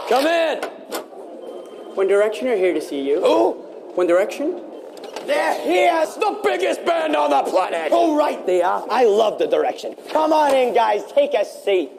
Come in! One Direction are here to see you. Who? One Direction? They're here! It's the biggest band on the planet! Oh, right they are. I love the Direction. Come on in, guys. Take a seat.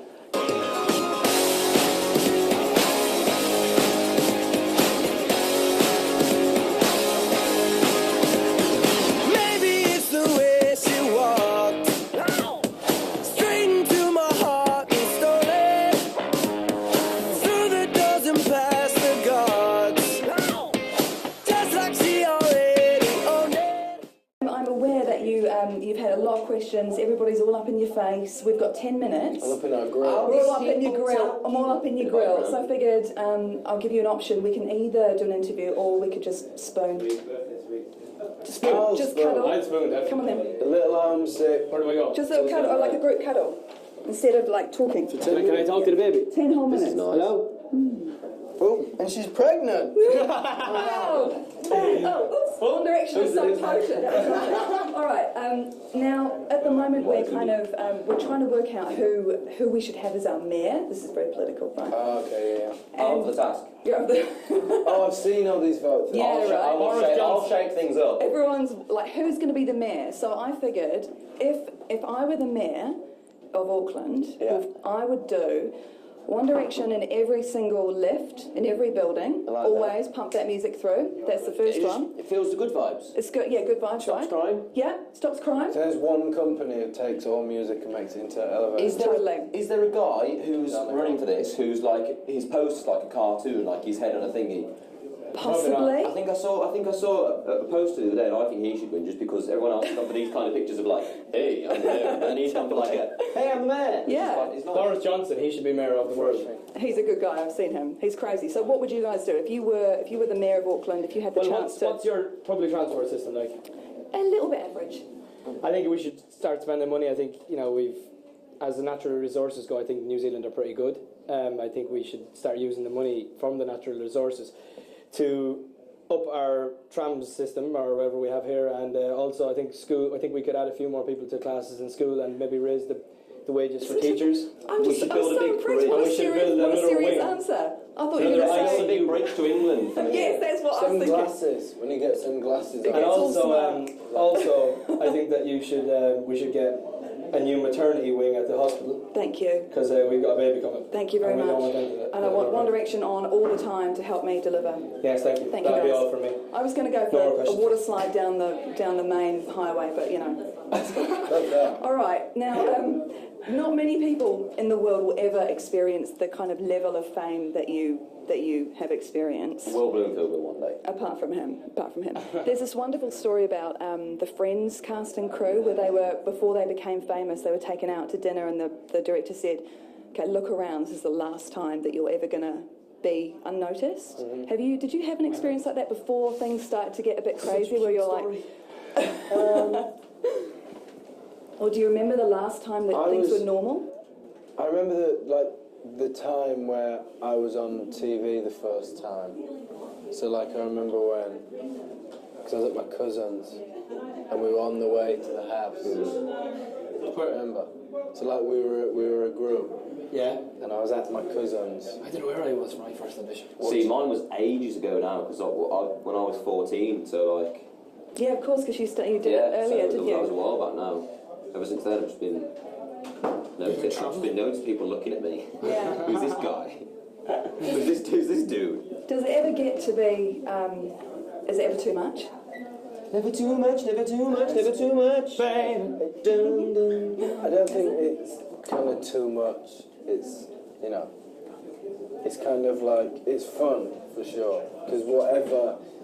You've had a lot of questions. Everybody's all up in your face. We've got 10 minutes. I'm up in our grill. We're all up in your grill. I'm all up in your grill. So I figured I'll give you an option. We can either do an interview or we could just spoon. Just cuddle. I'd spoon that. Come on then. A little arm sick. Where do we go? Just a cuddle, or like a group cuddle, instead of like talking. Can I talk to the baby? 10 whole minutes. Hello? Oh, and she's pregnant. Wow. Oops. One Direction is so potent. All right. Now, at the moment, we're kind of we're trying to work out who we should have as our mayor. This is very political, right? Oh, okay, yeah. Up the task. You're up there. Oh, I've seen all these votes. Yeah, right. I'll shake things up. Everyone's like, who's going to be the mayor? So I figured if I were the mayor of Auckland, I would do One Direction in every single lift, in every building. I like always pump that music through. That's the first one. It feels the good vibes. It's good, yeah, good vibes, Stops right? crime. Yeah, stops crime. There's one company who takes all music and makes it into elevators. Is there a guy who's running for this who's like his post is like a cartoon, like his head on a thingy? Possibly. I think I saw a poster the other day, and I think he should win just because everyone else has gone for these kind of pictures of like, hey, I'm there, and he's gone for like a, hey, I'm the mayor. Yeah. It's not Boris Johnson, he should be mayor of the world. He's a good guy. I've seen him. He's crazy. So what would you guys do if you were the mayor of Auckland? If you had the chance to? What's your public transport system like? A little bit average. I think we should start spending money. I think, as the natural resources go, I think New Zealand are pretty good. I think we should start using the money from the natural resources to up our tram system or whatever we have here, and also I think we could add a few more people to classes in school and maybe raise the wages for teachers. I'm so impressed. What a serious answer. I thought you were going to say a big bridge to England. Yes, that's what I was thinking. Glasses. When you get some glasses. And also, I think that we should get a new maternity wing at the hospital. Thank you. Because we've got a baby coming. Thank you very much. And I want One Direction on all the time to help me deliver. Yes, thank you. That'll be all from me. I was going to go for a water slide down the main highway, but that's good. All right. Now, not many people in the world will ever experience the kind of level of fame that you have experienced. Will Bloomfield will one day. Apart from him. There's this wonderful story about the Friends cast and crew where before they became famous, they were taken out to dinner and the director said, okay, look around, this is the last time that you're ever going to be unnoticed. Mm-hmm. Did you have an experience like that before things started to get a bit crazy where you're like... Or do you remember the last time that things were normal? I remember the time where I was on TV the first time. So I remember when, because I was at my cousin's and we were on the way to the house. I remember. So we were a group. Yeah. And I was at my cousin's. I don't know where I was for my first audition. See, mine was ages ago now because when I was 14, so Yeah, of course, because you did it earlier, didn't you? That was a while back now. Ever since then, I've just been noticing people looking at me. Yeah. Who's this guy? Who's this dude? Does it ever get to be? Is it ever too much? Never too much, never too much, never too much. Babe. Dun, dun, dun. I don't think it's kind of too much. It's it's kind of it's fun for sure. Because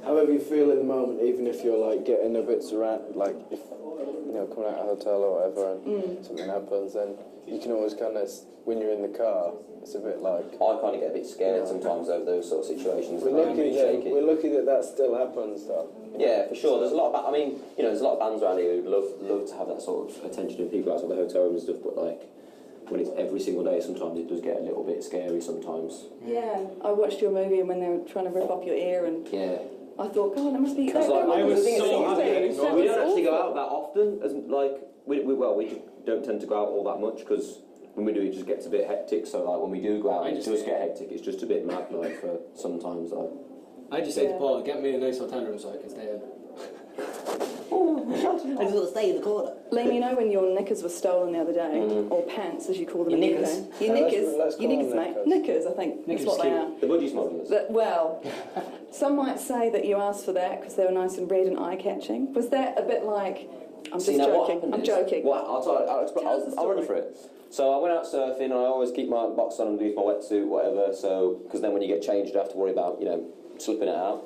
however you feel in the moment, even if you're getting a bit surrounded, if coming out of a hotel or whatever and something happens, then you can always when you're in the car, it's a bit I kind of get a bit scared sometimes over those sort of situations. We're lucky that still happens though. Yeah, for sure. There's a lot of there's a lot of bands around here who'd love to have that sort of attention of people outside the hotel room and stuff, but when it's every single day, sometimes it does get a little bit scary sometimes. Yeah, I watched your movie and when they were trying to rip off your ear and... Yeah. I thought, God, that must be... I was so happy. We don't actually go out that often, as we just don't tend to go out all that much because when we do it just gets a bit hectic, so like when we do go out and it does get hectic, it's just a bit mad like for sometimes like. I just say to Paul, get me a nice hotel room so I can stay in. I just want to stay in the corner. Liam, you know when your knickers were stolen the other day, or pants as you call them Your in the knickers? UK? Your knickers, let's your call knickers, them mate. knickers. Knickers, I think Knickers that's what is they cute. are. The budgie smugglers. Well, some might say that you asked for that because they were nice and red and eye-catching. Was that a bit like? I'm just joking. I'm joking. Well, I'll run you through it. So I went out surfing, and I always keep my box on underneath my wetsuit, whatever. So because then when you get changed, you don't have to worry about slipping it out.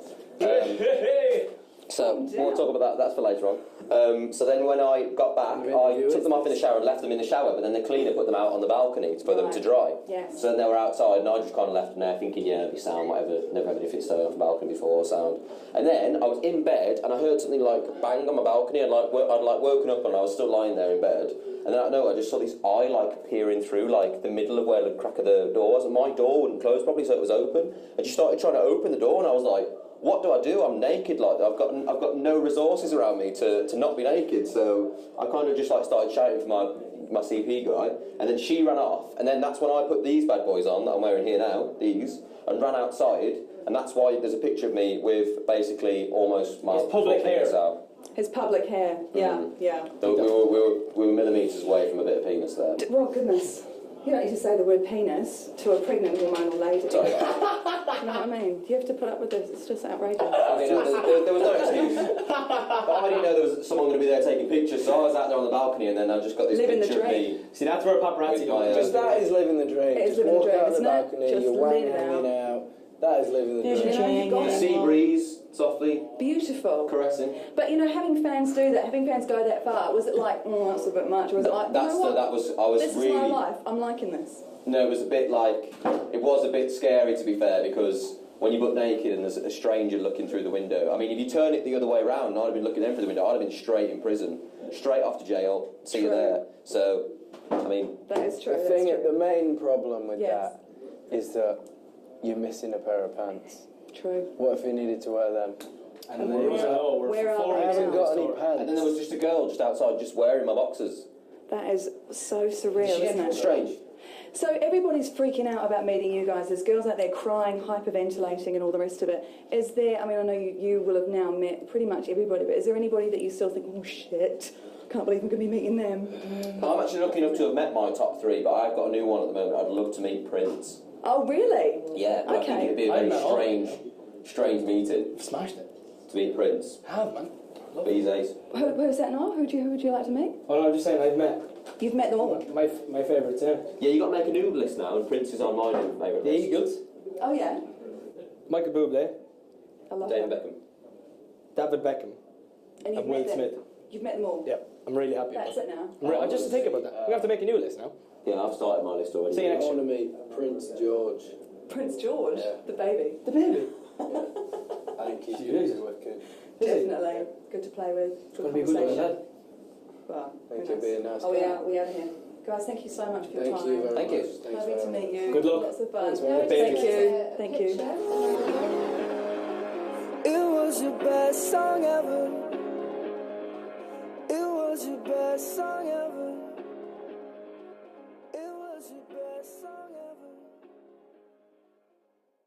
So we'll talk about that. That's for later on. So then when I got back, I took them off in the shower and left them in the shower. But then the cleaner put them out on the balcony for them to dry. Yes. So then they were outside, and I just kind of left them there, thinking, yeah, it'll be sound, whatever. Never had anything stolen off the balcony before, sound. And then I was in bed, and I heard something like bang on my balcony, and I'd woken up, and I was still lying there in bed. And then I just saw this eye peering through the middle of where the crack of the door was, and my door wouldn't close properly, so it was open. And she started trying to open the door, and I was like, what do I do? I'm naked. I've got no resources around me to not be naked. So I kind of just started shouting for my CP guy, and then she ran off. And then that's when I put these bad boys on that I'm wearing here now, and ran outside. And that's why there's a picture of me with basically almost my public hair out. His public hair. Yeah, yeah. So we were millimetres away from a bit of penis there. Well, goodness. You don't need to say the word penis to a pregnant hormonal lady. Sorry. You know what I mean? Do you have to put up with this? It's just outrageous. I mean, there was no excuse. But I didn't know there was someone going to be there taking pictures, so I was out there on the balcony, and then I just got this Living the picture of dream. me. See, that's where paparazzi don't Just that is living the dream. It is Just living the walk dream, out the isn't it? balcony, Just your wang let it hanging out. That is living the You dream. know, you've got it. Sea breeze, softly, Beautiful. caressing. But having fans do that, having fans go that far, was it like, that's a bit much? Or was it like, This is my life, I'm liking this? No, it was a bit it was a bit scary to be fair, because when you butt naked and there's a stranger looking through the window, I mean, if you turn it the other way around and I'd have been looking in through the window, I'd have been straight in prison, straight off to jail, see you there. So, I mean... That is true, The main problem with Yes. that is that you're missing a pair of pants. True. What if you needed to wear them? And where are I they haven't now? got any pants. And then there was just a girl just outside just wearing my boxers. That is so surreal, isn't it? Strange. So everybody's freaking out about meeting you guys. There's girls out there crying, hyperventilating and all the rest of it. Is there, I mean, I know you will have now met pretty much everybody, but is there anybody that you still think, oh shit, can't believe I'm going to be meeting them? I'm actually lucky enough to have met my top three, but I've got a new one at the moment. I'd love to meet Prince. Oh, really? Yeah, but I think it'd be a very strange meeting. Smashed it. To meet Prince. Have, man. Bees ace. Who's that now? Who would you like to meet? Oh, no, I'm just saying I've met You've met them all? my favourites, yeah. Yeah, you got to make a new list now, and Prince is on my new favourite The list. Eagles, Oh, yeah. Michael Bublé, I love David that. Beckham. David Beckham, And you've and Will met them? Smith. You've met them all? Yeah, I'm really happy That's about it now? that. Just to think about that. We have to make a new list now. Yeah, I've started my list already. See you I next want year. to meet Prince George. Prince George? Yeah. The baby? The baby. I think he's Serious? really wicked. Definitely. Good to play with. It's Good going to be a good conversation. lad. Well, I think who he'd be a knows? nice guy. We out of here. Guys, thank you so much for your Thank time. you very Thank much. you. Thanks Lovely very to meet you. Good luck. Lots of fun. Thanks, man. Thank you. Thank you. It was your best song ever. It was your best song ever.